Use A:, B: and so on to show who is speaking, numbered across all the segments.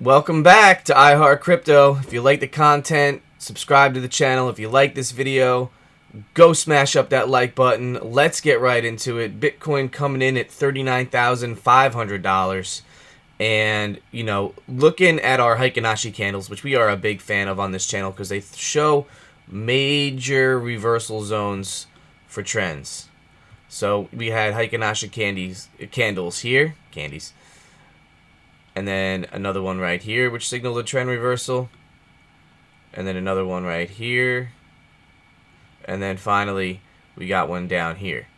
A: Welcome back to iHeart Crypto. If you like the content, subscribe to the channel. If you like this video, go smash up that like button. Let's get right into it. Bitcoin coming in at $39,500. And, looking at our Heikin-Ashi candles, which we are a big fan of on this channel because they show major reversal zones for trends. So we had Heikin-Ashi candles here, and then another one right here, which signaled a trend reversal, and then another one right here, and then finally we got one down here.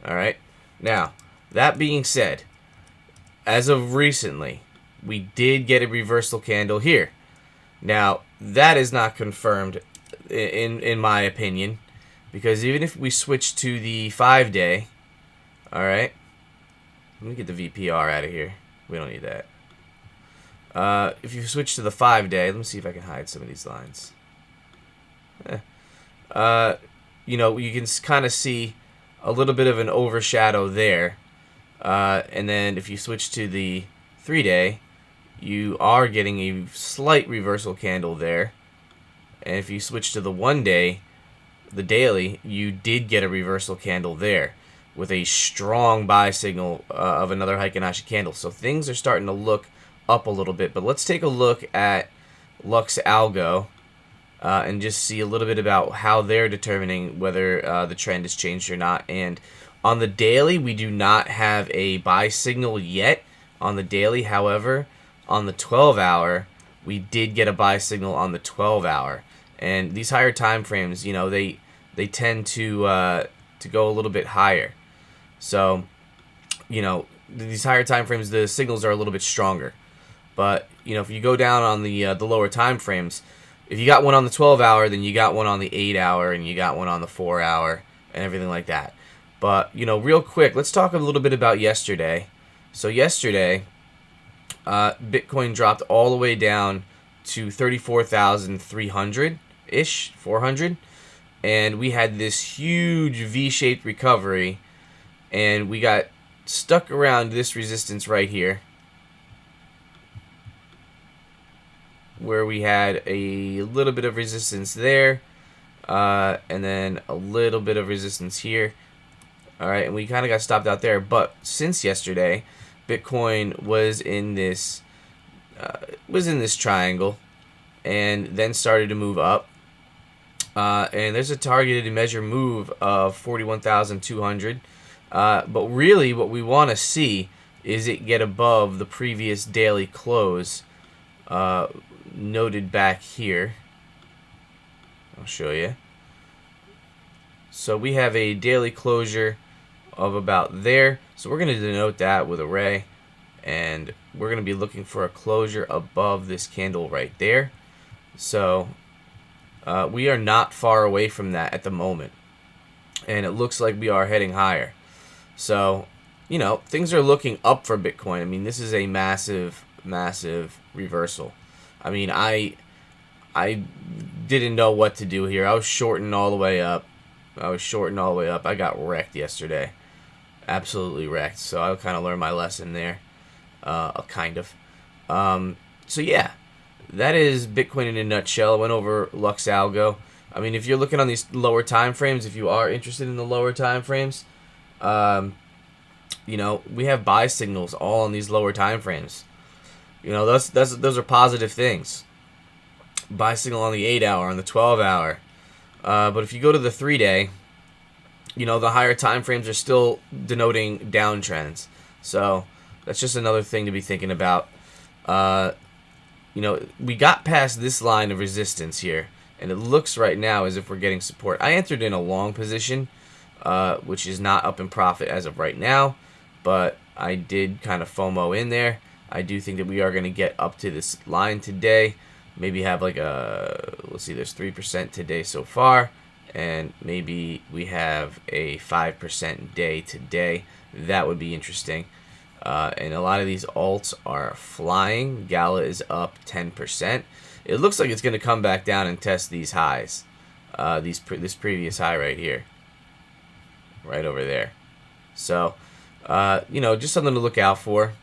A: Alright, now that being said, as of recently, we did get a reversal candle here. Now that is not confirmed in my opinion, because even if we switch to the 5-day, alright, let me get the VPR out of here. We don't need that. If you switch to the 5-day, let me see if I can hide some of these lines. You can kind of see a little bit of an overshadow there. And then if you switch to the 3-day, you are getting a slight reversal candle there. And if you switch to the 1-day, the daily, you did get a reversal candle there, with a strong buy signal of another Heikin-Ashi candle. So things are starting to look up a little bit. But let's take a look at Lux Algo and just see a little bit about how they're determining whether the trend has changed or not. And on the daily, we do not have a buy signal yet on the daily. However, on the 12-hour, we did get a buy signal on the 12-hour. And these higher time frames, they tend to go a little bit higher. So, these higher time frames, the signals are a little bit stronger. But, if you go down on the lower time frames, if you got one on the 12-hour, then you got one on the 8-hour, and you got one on the 4-hour, and everything like that. But, real quick, let's talk a little bit about yesterday. So yesterday, Bitcoin dropped all the way down to 34,300-ish, 400. And we had this huge V-shaped recovery, and we got stuck around this resistance right here, where we had a little bit of resistance there, and then a little bit of resistance here. Alright, and we kind of got stopped out there. But since yesterday, Bitcoin was in this triangle, and then started to move up. And there's a targeted measure move of 41,200. But really what we want to see is it get above the previous daily close noted back here. I'll show you. So we have a daily closure of about there. So we're going to denote that with a ray. And we're going to be looking for a closure above this candle right there. So we are not far away from that at the moment, and it looks like we are heading higher. So, things are looking up for Bitcoin. I mean, this is a massive, massive reversal. I mean, I didn't know what to do here. I was shorting all the way up. I got wrecked yesterday. Absolutely wrecked. So I kind of learned my lesson there. So yeah. That is Bitcoin in a nutshell. I went over Lux Algo. I mean, if you're looking on these lower time frames, if you are interested in the lower time frames, we have buy signals all on these lower time frames. Those are positive things. Buy signal on the 8-hour, on the 12-hour. But if you go to the 3-day, the higher time frames are still denoting downtrends. So that's just another thing to be thinking about. We got past this line of resistance here, and it looks right now as if we're getting support. I entered in a long position, which is not up in profit as of right now, but I did kind of FOMO in there. I do think that we are going to get up to this line today. Maybe have like let's see, there's 3% today so far, and maybe we have a 5% day today. That would be interesting. And a lot of these alts are flying. Gala is up 10%. It looks like it's going to come back down and test these highs. This previous high right here. Right over there. So, just something to look out for.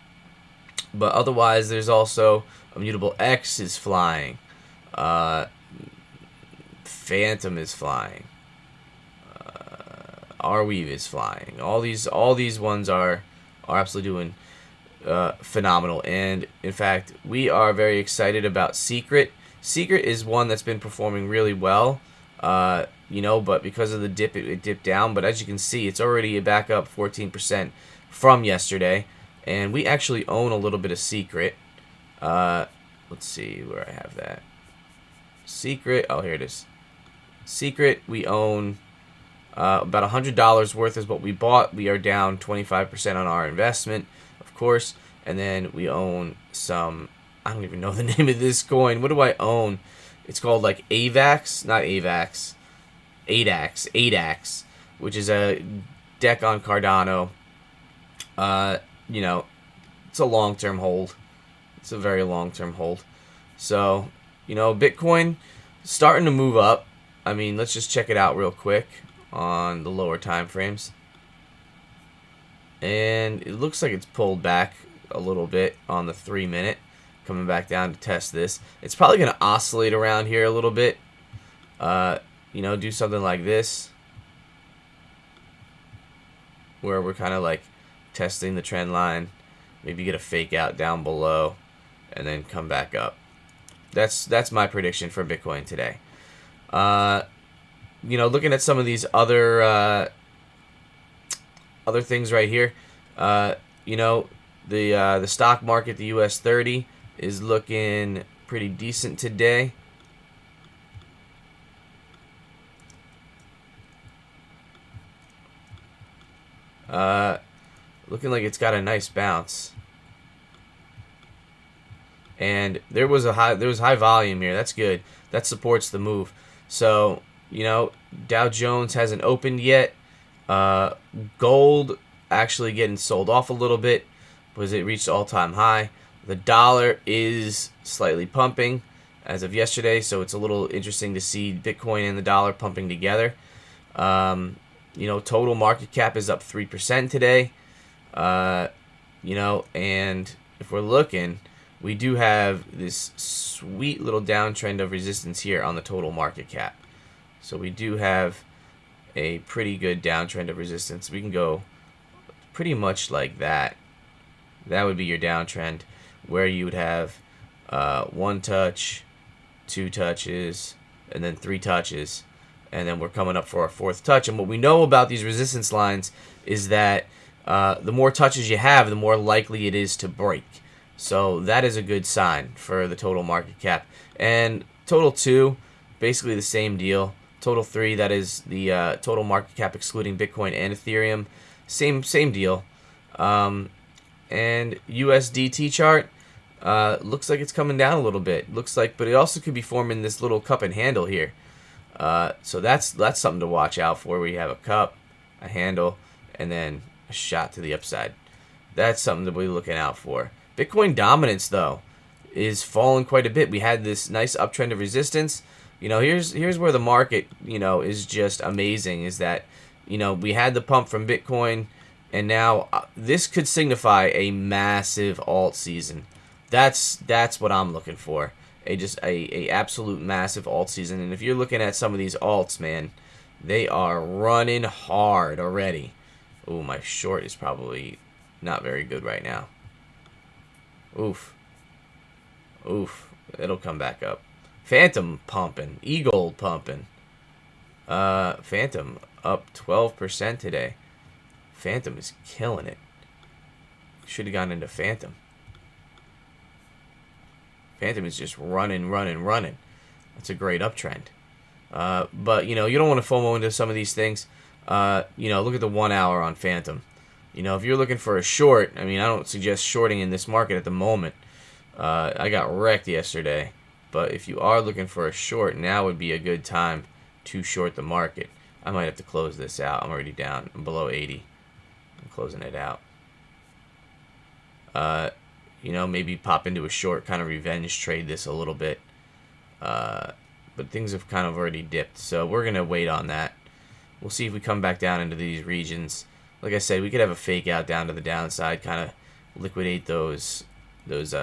A: But otherwise, there's also Immutable X is flying. Phantom is flying. Arweave is flying. All these ones are absolutely doing phenomenal. And in fact, we are very excited about Secret. Secret is one that's been performing really well. But because of the dip, it dipped down. But as you can see, it's already back up 14% from yesterday. And we actually own a little bit of Secret. Let's see where I have that. Secret. Oh, here it is. Secret, we own about $100 worth is what we bought. We are down 25% on our investment, of course. And then we own some, I don't even know the name of this coin. What do I own? It's called like AVAX, not AVAX, ADAX, which is a deck on Cardano. It's a long-term hold. It's a very long-term hold. So, Bitcoin starting to move up. I mean, let's just check it out real quick on the lower time frames. And it looks like it's pulled back a little bit on the 3-minute. Coming back down to test this. It's probably going to oscillate around here a little bit. Do something like this. Where we're kind of like testing the trend line. Maybe get a fake out down below. And then come back up. That's my prediction for Bitcoin today. Looking at some of these other things right here, the stock market, the US 30 is looking pretty decent today. Looking like it's got a nice bounce. And there was high volume here. That's good. That supports the move. So, Dow Jones hasn't opened yet. Gold actually getting sold off a little bit because it reached all-time high. The dollar is slightly pumping as of yesterday, so it's a little interesting to see Bitcoin and the dollar pumping together. Total market cap is up 3% today. And if we're looking, we do have this sweet little downtrend of resistance here on the total market cap. So we do have a pretty good downtrend of resistance. We can go pretty much like that. That would be your downtrend, where you would have 1 touch, 2 touches, and then 3 touches. And then we're coming up for our 4th touch. And what we know about these resistance lines is that the more touches you have, the more likely it is to break. So that is a good sign for the total market cap. And total 2, basically the same deal. Total 3, that is the total market cap excluding Bitcoin and Ethereum. Same deal. And USDT chart looks like it's coming down a little bit. Looks like, but it also could be forming this little cup and handle here. So that's something to watch out for. Where you have a cup, a handle, and then a shot to the upside. That's something to be looking out for. Bitcoin dominance, though, is falling quite a bit. We had this nice uptrend of resistance. Here's where the market, is just amazing. Is that, we had the pump from Bitcoin, and now this could signify a massive alt season. That's what I'm looking for. A absolute massive alt season. And if you're looking at some of these alts, man, they are running hard already. Oh, my short is probably not very good right now. Oof. It'll come back up. Phantom pumping. E-Gold pumping. Phantom up 12% today. Phantom is killing it. Should have gone into Phantom. Phantom is just running. That's a great uptrend. But, you don't want to FOMO into some of these things. Look at the 1 hour on Phantom. If you're looking for a short, I don't suggest shorting in this market at the moment. I got wrecked yesterday. But if you are looking for a short, now would be a good time to short the market. I might have to close this out. I'm already down. I'm below 80. I'm closing it out. Maybe pop into a short, kind of revenge trade this a little bit. But things have kind of already dipped. So we're going to wait on that. We'll see if we come back down into these regions. Like I said, we could have a fake out down to the downside, kind of liquidate those those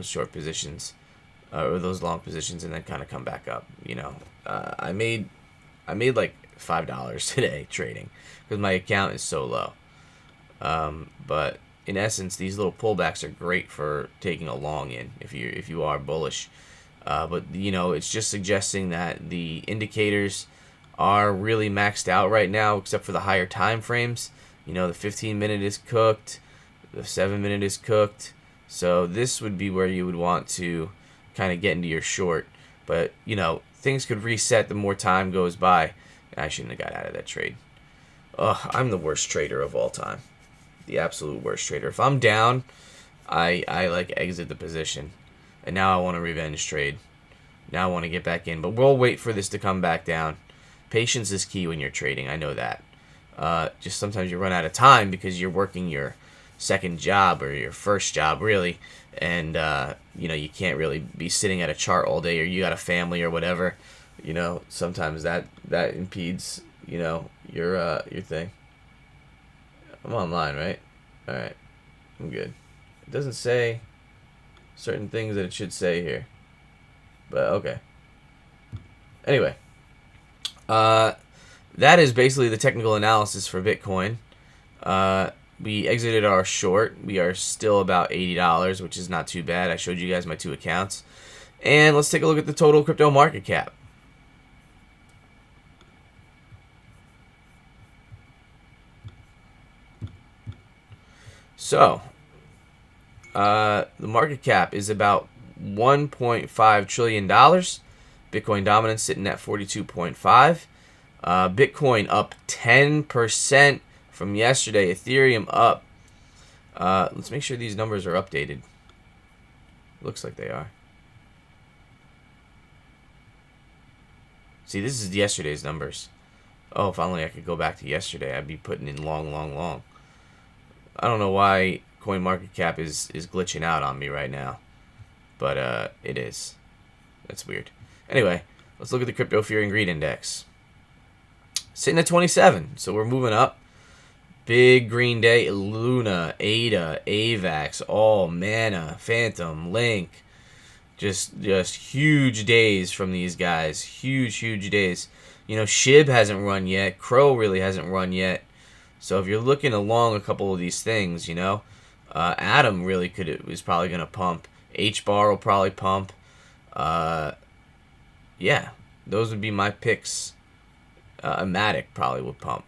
A: short positions or those long positions, and then kind of come back up. I made like $5 today trading because my account is so low. But in essence, these little pullbacks are great for taking a long in if you are bullish. But it's just suggesting that the indicators are really maxed out right now, except for the higher time frames. The 15-minute is cooked, the 7-minute is cooked. So this would be where you would want to kind of get into your short. But things could reset the more time goes by. I shouldn't have got out of that trade. Ugh, I'm the worst trader of all time. The absolute worst trader. If I'm down, I like exit the position. And now I want a revenge trade. Now I want to get back in. But we'll wait for this to come back down. Patience is key when you're trading. I know that. Just sometimes you run out of time because you're working your second job or your first job, really. And, you can't really be sitting at a chart all day, or you got a family or whatever. Sometimes that impedes, your thing. I'm online, right? All right. I'm good. It doesn't say certain things that it should say here. But, okay. Anyway. That is basically the technical analysis for Bitcoin. We exited our short. We are still about $80, which is not too bad. I showed you guys my 2 accounts. And let's take a look at the total crypto market cap. So, the market cap is about $1.5 trillion. Bitcoin dominance sitting at 42.5. Bitcoin up 10% from yesterday. Ethereum up. Let's make sure these numbers are updated. Looks like they are. See, this is yesterday's numbers. Oh, if only I could go back to yesterday. I'd be putting in long. I don't know why CoinMarketCap is glitching out on me right now. But it is. That's weird. Anyway, let's look at the Crypto Fear and Greed Index. Sitting at 27, so we're moving up. Big green day. Luna, ADA, AVAX, All, Mana, Phantom, Link. Just huge days from these guys. Huge days. SHIB hasn't run yet. Crow really hasn't run yet. So if you're looking along a couple of these things, Atom really is probably going to pump. HBAR will probably pump. Yeah, those would be my picks. Matic probably would pump.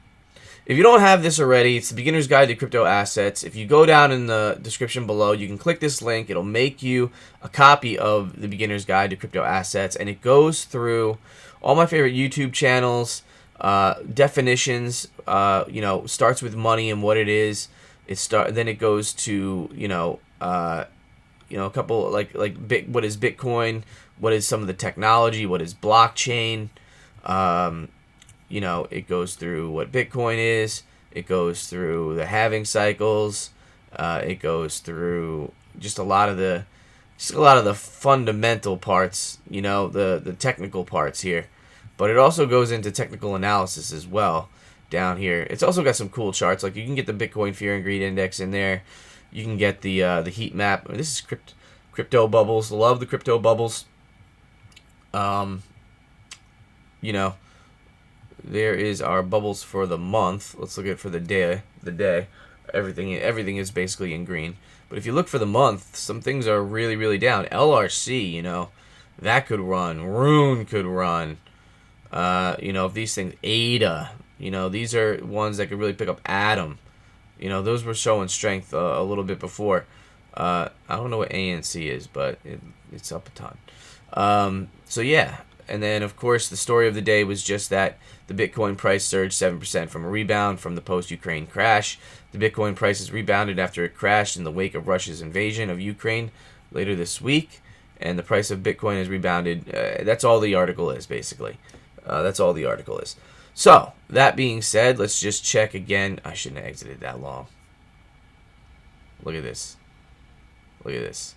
A: If you don't have this already, it's the Beginner's Guide to Crypto Assets. If you go down in the description below, you can click this link. It'll make you a copy of the Beginner's Guide to Crypto Assets, and it goes through all my favorite YouTube channels, definitions. Starts with money and what it is. Then it goes to a couple what is Bitcoin, what is some of the technology, what is blockchain. It goes through what Bitcoin is. It goes through the halving cycles. It goes through just a lot of the fundamental parts. The technical parts here, but it also goes into technical analysis as well down here. It's also got some cool charts. Like you can get the Bitcoin Fear and Greed Index in there. You can get the heat map. This is crypto bubbles. Love the crypto bubbles. There is our bubbles for the month. Let's look at it for the day. Everything is basically in green. But if you look for the month, some things are really down. LRC, that could run. Rune could run. If these things, ADA, these are ones that could really pick up. Atom, those were showing strength a little bit before. I don't know what ANC is, but it's up a ton. So yeah. And then, of course, the story of the day was just that the Bitcoin price surged 7% from a rebound from the post-Ukraine crash. The Bitcoin price has rebounded after it crashed in the wake of Russia's invasion of Ukraine later this week. And the price of Bitcoin has rebounded. That's all the article is, basically. That's all the article is. So, that being said, let's just check again. I shouldn't have exited that long. Look at this. Look at this.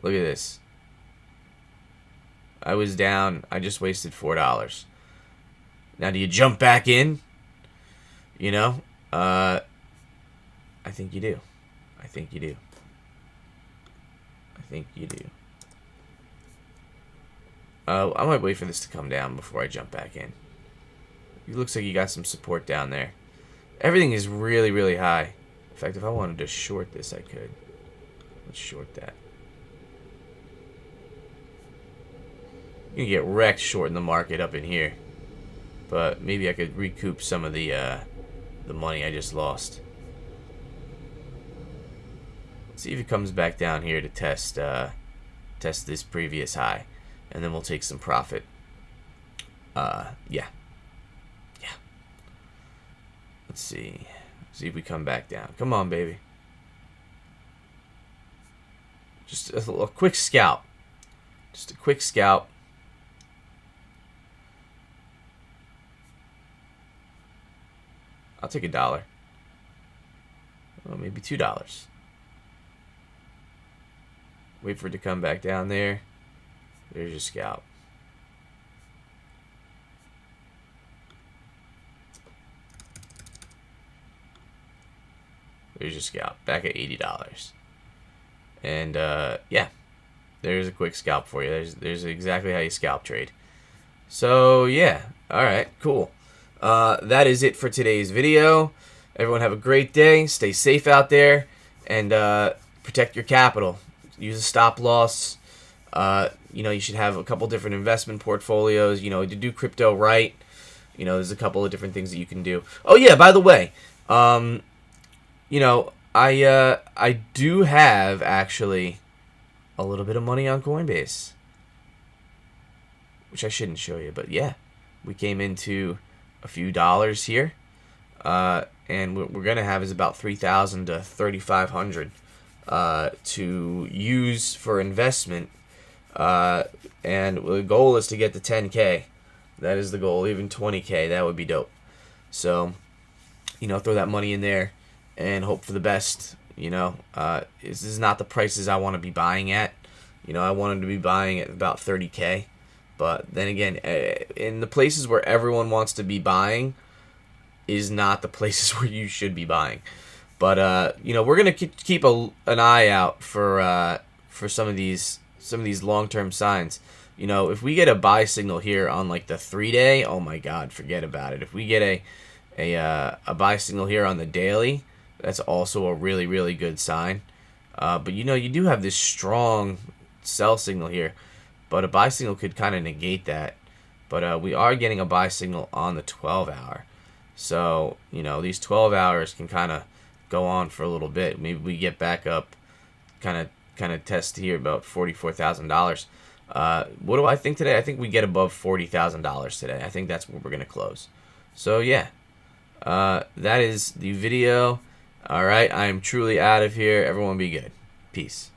A: Look at this. I was down. I just wasted $4. Now, do you jump back in? I think you do. I think you do. I think you do. I might wait for this to come down before I jump back in. It looks like you got some support down there. Everything is really, really high. In fact, if I wanted to short this, I could. Let's short that. You can get wrecked shorting the market up in here. But maybe I could recoup some of the money I just lost. Let's see if it comes back down here to test this previous high. And then we'll take some profit. Yeah. Let's see. See if we come back down. Come on, baby. Just a quick scalp. Just a quick scalp. I'll take $1. Well, maybe $2. Wait for it to come back down there. There's your scalp. There's your scalp. Back at $80. And yeah, there's a quick scalp for you. There's exactly how you scalp trade. So yeah, all right, cool. That is it for today's video. Everyone have a great day. Stay safe out there, and protect your capital. Use a stop loss. You know, you should have a couple different investment portfolios. You know, to do crypto right. You know, there's a couple of different things that you can do. Oh yeah, by the way, you know, I do have actually a little bit of money on Coinbase, which I shouldn't show you, but yeah, we came into a few dollars here, and what we're gonna have is about 3,000 to 3,500 to use for investment, and the goal is to get to 10K. That is the goal. Even 20K, that would be dope. So, you know, throw that money in there and hope for the best. You know, this is not the prices I want to be buying at. You know, I wanted to be buying at about 30K. But then again, in the places where everyone wants to be buying is not the places where you should be buying. But you know, we're gonna keep an eye out for some of these long-term signs. You know, if we get a buy signal here on like the 3-day, oh my God, forget about it. If we get a buy signal here on the daily, that's also a really, really good sign. But you know, you do have this strong sell signal here, but a buy signal could kind of negate that. But we are getting a buy signal on the 12-hour. So, you know, these 12 hours can kind of go on for a little bit. Maybe we get back up, kind of test here about $44,000. What do I think today? I think we get above $40,000 today. I think that's where we're going to close. So, yeah, that is the video. All right, I am truly out of here. Everyone be good. Peace.